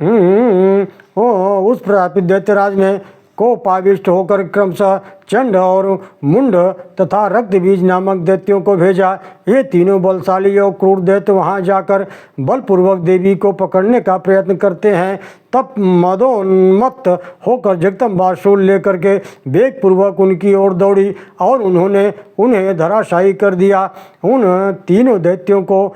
उस प्रजापति दैत्यराज ने कोपाविष्ट होकर क्रमशः चंड और मुंड तथा रक्त बीज नामक दैत्यों को भेजा। ये तीनों बलशाली और क्रूर दैत्य वहां जाकर बलपूर्वक देवी को पकड़ने का प्रयत्न करते हैं। तब मदोन्मत्त होकर जगदम्बा शूल लेकर के वेगपूर्वक उनकी ओर दौड़ी और उन्होंने उन्हें धराशायी कर दिया। उन तीनों दैत्यों को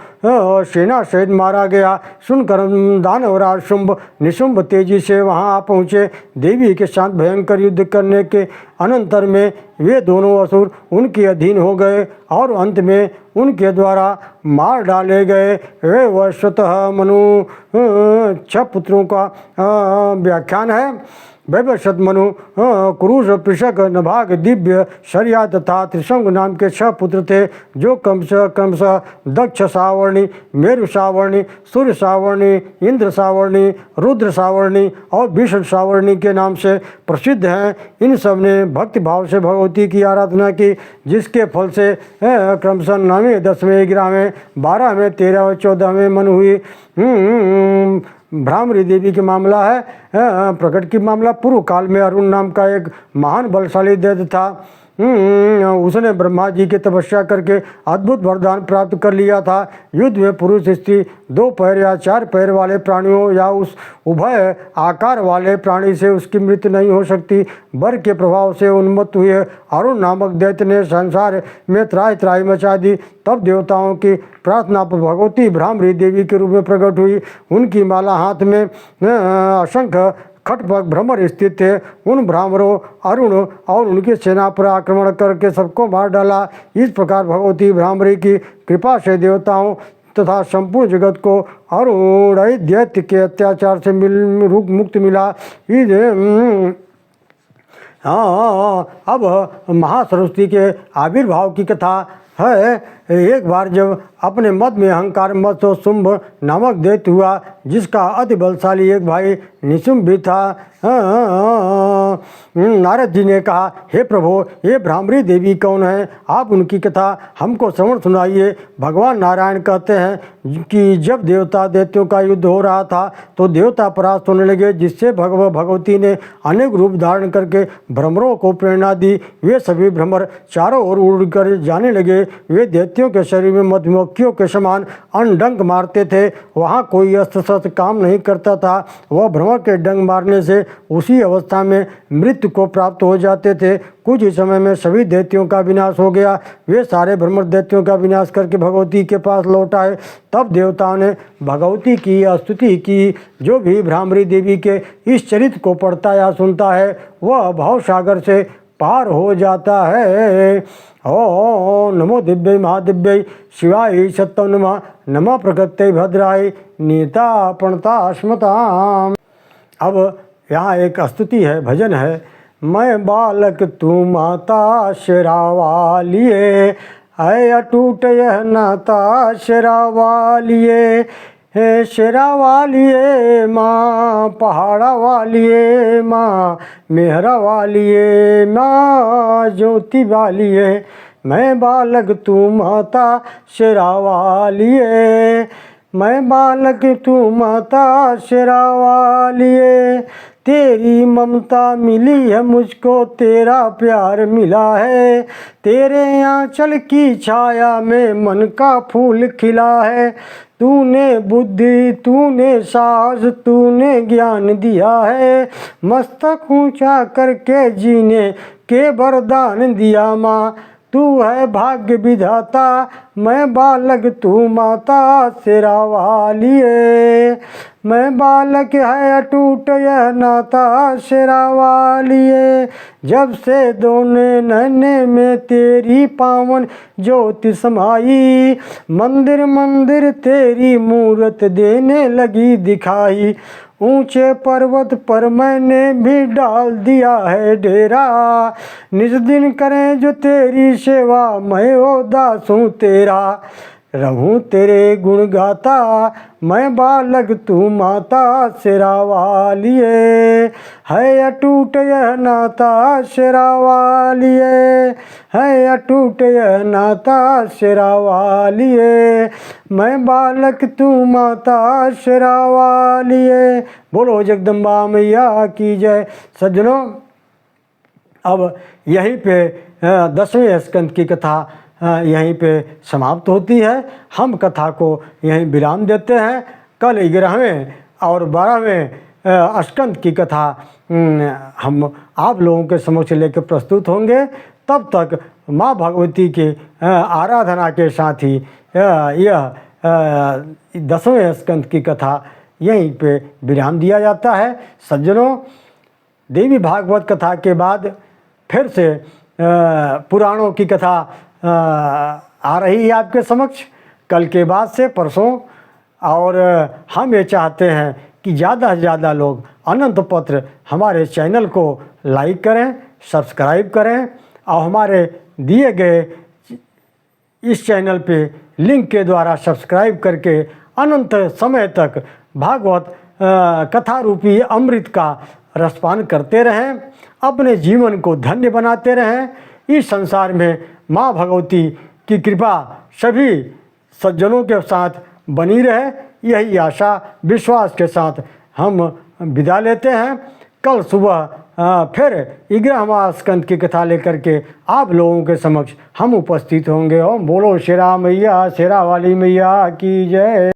सेना सहित मारा गया। सुनकर दानवराज शुंभ निशुंभ तेजी से वहां आ पहुँचे। देवी के साथ भयंकर युद्ध करने के अनंतर में वे दोनों असुर उनके अधीन हो गए और अंत में उनके द्वारा मार डाले गए। वे वह स्वतः मनु 6 पुत्रों का व्याख्यान है। वैवस्वत मनु क्रूर पृषक नभाग दिव्य शर्या तथा त्रिशंग नाम के 6 पुत्र थे, जो क्रमशः दक्ष सावर्णी, मेरु सावर्णी, सूर्य सावर्णी, इंद्र सावर्णी, रुद्र सावर्णी और भीषण सावर्णी के नाम से प्रसिद्ध हैं। इन सब ने भक्ति भाव से भगवती की आराधना की, जिसके फल से क्रमशः 9वें 10वें 11वें 12वें 13वें 14वें मनु हुई। भ्रामरी देवी के मामला है। प्रकट की मामला पूर्व काल में अरुण नाम का एक महान बलशाली दैत्य था। उसने ब्रह्मा जी की तपस्या करके अद्भुत वरदान प्राप्त कर लिया था। युद्ध में पुरुष स्त्री 2 पैर या 4 पैर वाले प्राणियों या उस उभय आकार वाले प्राणी से उसकी मृत्यु नहीं हो सकती। वर के प्रभाव से उन्मत्त हुए अरुण नामक दैत्य ने संसार में त्राहि त्राहि मचा दी। तब देवताओं की प्रार्थना पर भगवती भ्रामरी देवी के रूप में प्रकट हुई। उनकी माला हाथ में असंख्य खटपग भ्रमर स्थित थे। उन भ्रामरों अरुण और उनकी सेना पर आक्रमण करके सबको मार डाला। इस प्रकार भगवती भ्रामरी की कृपा से देवताओं तथा संपूर्ण जगत को अरुण दैत्य के अत्याचार से मुक्त मिला। अब महासरस्वती के आविर्भाव की कथा है। एक बार जब अपने मद में अहंकार मत और शुंभ नामक दैत्य हुआ, जिसका अति बलशाली एक भाई निशुंभ भी था। नारद जी ने कहा, हे प्रभु, ये भ्रामरी देवी कौन है? आप उनकी कथा हमको श्रवण सुनाइए। भगवान नारायण कहते हैं कि जब देवता दैत्यों का युद्ध हो रहा था तो देवता परास्त होने लगे, जिससे भगवती ने अनेक रूप धारण करके भ्रमरों को प्रेरणा दी। वे सभी भ्रमर चारों ओर उड़कर जाने लगे। वे दैत्यों के शरीर में मधुमक्खियों के समान अनडंक मारते थे। वहाँ कोई अस्त्र शस्त्र काम नहीं करता था। वह भ्रमर के डंक मारने से उसी अवस्था में मृत्यु को प्राप्त हो जाते थे। कुछ ही समय में सभी दैत्यों का विनाश हो गया। वे सारे भ्रमर दैत्यों का विनाश करके भगवती के पास लौट आए। तब देवताओं ने भगवती की स्तुति की। जो भी भ्रामरी देवी के इस चरित्र को पढ़ता या सुनता है, वह भवसागर से पार हो जाता है। ओ नमो दिव्य महादिव्य शिवाय सत्यम नमः। नमः प्रकृत्यै भद्राय नीता प्रणता स्मताम। अब यहाँ एक स्तुति है, भजन है। मैं बालक तू माता शेरावालिए, है अटूट यह नाता शेरावालिए। हे शेरा वालिए माँ, पहाड़ा वालिए माँ, मेहरा वालिए माँ, ज्योति वालिए। मैं बालक तू माता शेरा वालिए, मैं बालक तू माता शेरा वालिए। तेरी ममता मिली है मुझको, तेरा प्यार मिला है। तेरे आंचल की छाया में मन का फूल खिला है। तूने बुद्धि, तूने साहस, तूने ज्ञान दिया है। मस्तक ऊंचा करके जीने के वरदान दिया माँ। तू है भाग्य विधाता, मैं बालक तू माता शेरा वालिए। मैं बालक है अटूट यह नाता शेरा वालिए। जब से दोनों नैने में तेरी पावन ज्योति समाई, मंदिर मंदिर तेरी मूरत देने लगी दिखाई। ऊंचे पर्वत पर मैंने भी डाल दिया है डेरा। निज दिन करें जो तेरी सेवा, मैं ओ दास हूँ तेरा। रहूं तेरे गुण गाता, मैं बालक तू माता शेरा वालिए। है अटूट यह नाता शेरा वालिए, है अटूट यह नाता शेरा वालिए। मैं बालक तू माता शेरा वालिए। बोलो जगदम्बा मैया की जय। सज्जनों, अब यहीं पे 10वें स्कंद की कथा यहीं पे समाप्त होती है। हम कथा को यहीं विराम देते हैं। कल 11वें और 12वें स्कंद की कथा हम आप लोगों के समक्ष लेकर प्रस्तुत होंगे। तब तक माँ भगवती के आराधना के साथ ही यह 10वें स्कंद की कथा यहीं पे विराम दिया जाता है। सज्जनों, देवी भागवत कथा के बाद फिर से पुराणों की कथा आ रही है आपके समक्ष कल के बाद से परसों। और हम ये चाहते हैं कि ज़्यादा से ज़्यादा लोग अनंत पत्र हमारे चैनल को लाइक करें, सब्सक्राइब करें और हमारे दिए गए इस चैनल पे लिंक के द्वारा सब्सक्राइब करके अनंत समय तक भागवत कथा रूपी अमृत का रसपान करते रहें, अपने जीवन को धन्य बनाते रहें। इस संसार में माँ भगवती की कृपा सभी सज्जनों के साथ बनी रहे, यही आशा विश्वास के साथ हम विदा लेते हैं। कल सुबह फिर 11वां स्कंद की कथा लेकर के आप लोगों के समक्ष हम उपस्थित होंगे। ओम बोलो शेरा मैया शेरा वाली मैया की जय।